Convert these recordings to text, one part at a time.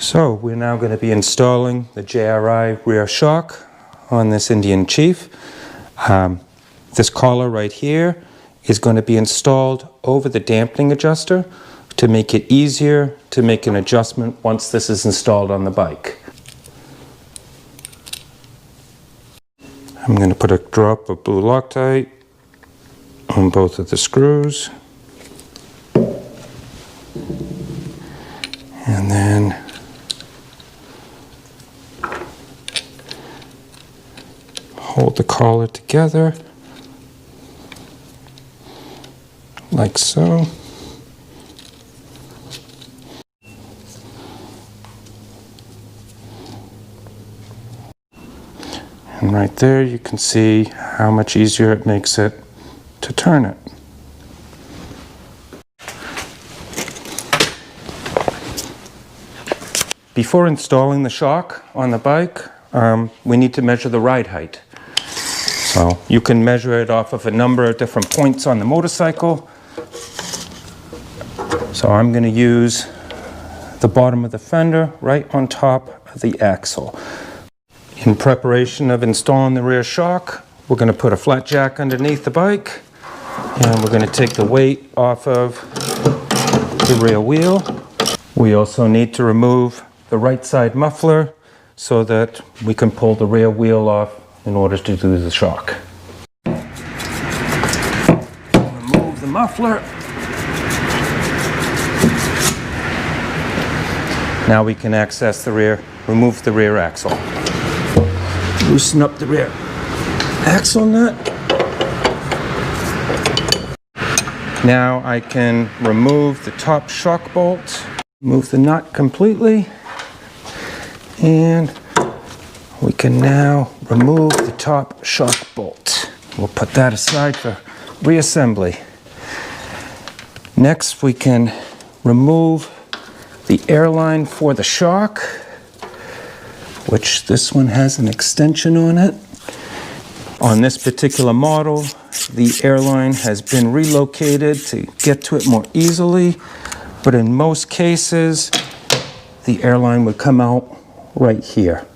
So we're now going to be installing the JRI rear shock on this Indian Chief. This collar right here is going to be installed over the dampening adjuster to make it easier to make an adjustment once this is installed on the bike. I'm going to put a drop of blue Loctite on both of the screws. And then hold the collar together like so. And right there you can see how much easier it makes it to turn it. Before installing the shock on the bike, we need to measure the ride height. So you can measure it off of a number of different points on the motorcycle. So I'm going to use the bottom of the fender right on top of the axle. In preparation of installing the rear shock, we're going to put a flat jack underneath the bike, and we're going to take the weight off of the rear wheel. We also need to remove the right side muffler so that we can pull the rear wheel off in order to do the shock. Remove the muffler. Now we can access the rear, remove the rear axle. Loosen up the rear axle nut. Now I can remove the top shock bolt, remove the nut completely, and we can now remove the top shock bolt. We'll put that aside for reassembly. Next, we can remove the airline for the shock, which this one has an extension on it. On this particular model, the airline has been relocated to get to it more easily, but in most cases, the airline would come out right here.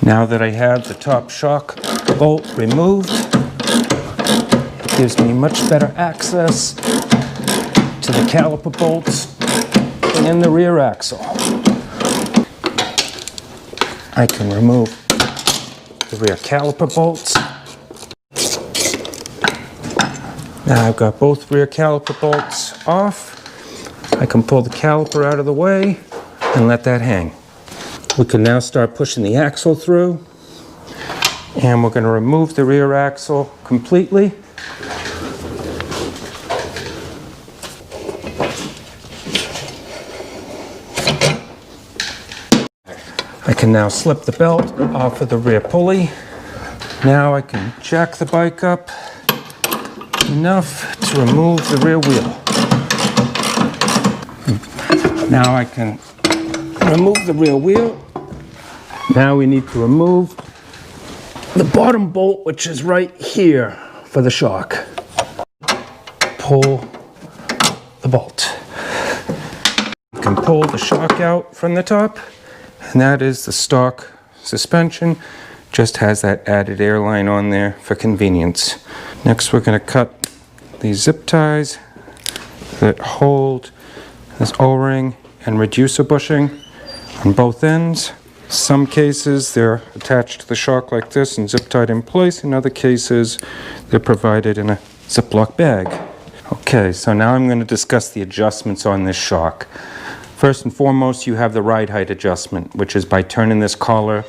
Now that I have the top shock bolt removed, it gives me much better access to the caliper bolts and the rear axle. I can remove the rear caliper bolts. Now I've got both rear caliper bolts off. I can pull the caliper out of the way and let that hang. We can now start pushing the axle through, and we're going to remove the rear axle completely. I can now slip the belt off of the rear pulley. Now I can jack the bike up enough to remove the rear wheel. Now I can remove the rear wheel. Now we need to remove the bottom bolt, which is right here for the shock. Pull the bolt. You can pull the shock out from the top, and that is the stock suspension. Just has that added airline on there for convenience. Next, we're going to cut these zip ties that hold this O-ring and reducer bushing on both ends. Some cases they're attached to the shock like this and zip tied in place. In other cases they're provided in a Ziploc bag. Okay, so now I'm going to discuss the adjustments on this shock. First and foremost, you have the ride height adjustment, which is by turning this collar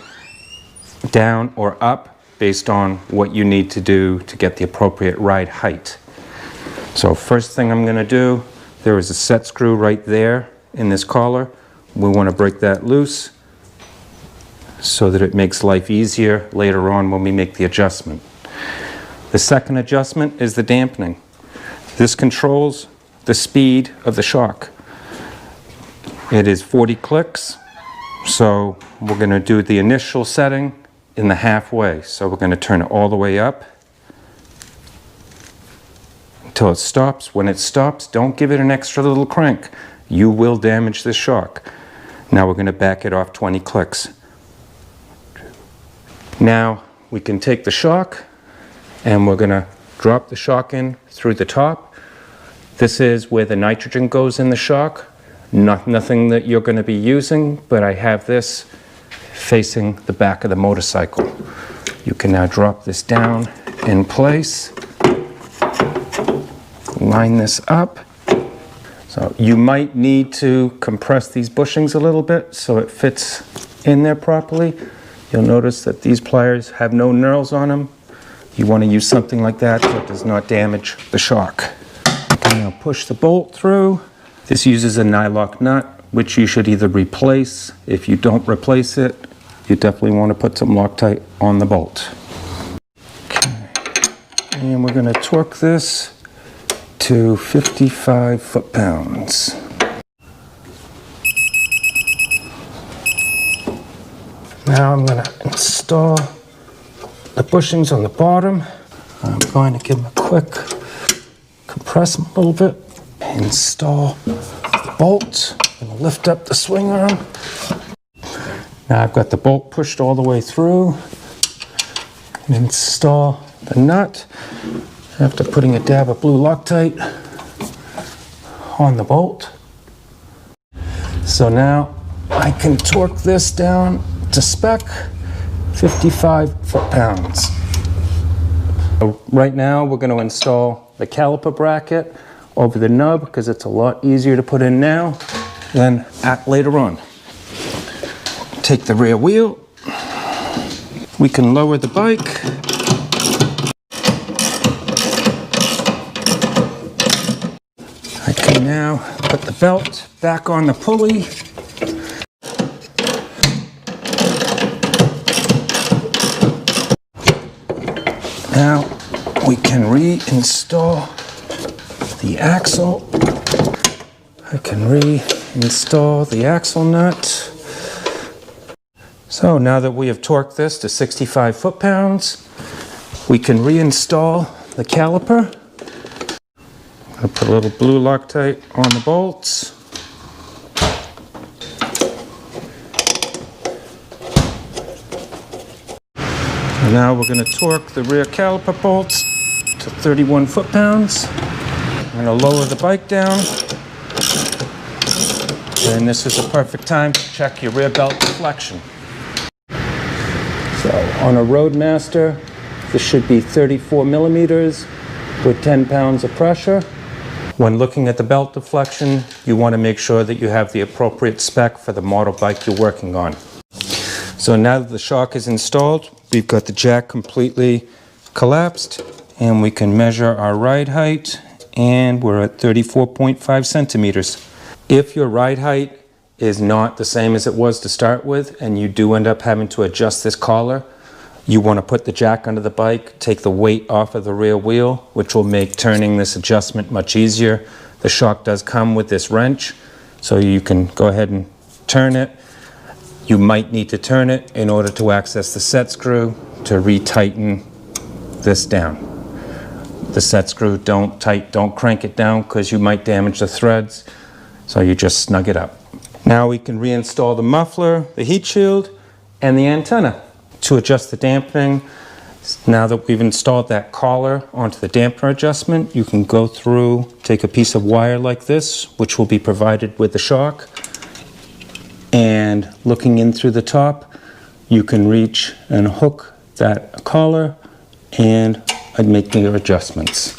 down or up based on what you need to do to get the appropriate ride height. So first thing I'm going to do, there is a set screw right there in this collar. We want to break that loose so that it makes life easier later on when we make the adjustment. The second adjustment is the dampening. This controls the speed of the shock. It is 40 clicks, so we're going to do the initial setting in the halfway. So we're going to turn it all the way up until it stops. When it stops, don't give it an extra little crank. You will damage the shock. Now we're going to back it off 20 clicks. Now we can take the shock and we're going to drop the shock in through the top. This is where the nitrogen goes in the shock. Nothing that you're going to be using, but I have this facing the back of the motorcycle. You can now drop this down in place. Line this up. So you might need to compress these bushings a little bit so it fits in there properly. You'll notice that these pliers have no knurls on them. You want to use something like that so it does not damage the shock. You can now push the bolt through. This uses a nylock nut, which you should either replace. If you don't replace it, you definitely want to put some Loctite on the bolt. Okay. And we're going to torque this to 55 foot-pounds. Now I'm going to install the bushings on the bottom. I'm going to give them a quick compress them a little bit. Install the bolt. I'm going to lift up the swing arm. Now I've got the bolt pushed all the way through. And install the nut. After putting a dab of blue Loctite on the bolt. So now I can torque this down to spec, 55 foot-pounds. Right now we're going to install the caliper bracket over the nub because it's a lot easier to put in now than later on. Take the rear wheel. We can lower the bike. I can now put the belt back on the pulley. Now we can reinstall the axle. I can reinstall the axle nut. So now that we have torqued this to 65 foot-pounds, we can reinstall the caliper. I'll put a little blue Loctite on the bolts. And now we're going to torque the rear caliper bolts to 31 foot-pounds. I'm going to lower the bike down. And this is a perfect time to check your rear belt deflection. So on a Roadmaster, this should be 34 millimeters with 10 pounds of pressure. When looking at the belt deflection, you want to make sure that you have the appropriate spec for the model bike you're working on. So now that the shock is installed, we've got the jack completely collapsed, and we can measure our ride height, and we're at 34.5 centimeters. If your ride height is not the same as it was to start with, and you do end up having to adjust this collar, you want to put the jack under the bike, take the weight off of the rear wheel, which will make turning this adjustment much easier. The shock does come with this wrench, so you can go ahead and turn it. You might need to turn it in order to access the set screw to retighten this down. The set screw, don't crank it down because you might damage the threads, so you just snug it up. Now we can reinstall the muffler, the heat shield, and the antenna. To adjust the dampening, now that we've installed that collar onto the dampener adjustment, you can go through, take a piece of wire like this, which will be provided with the shock, and looking in through the top, you can reach and hook that collar and make your adjustments.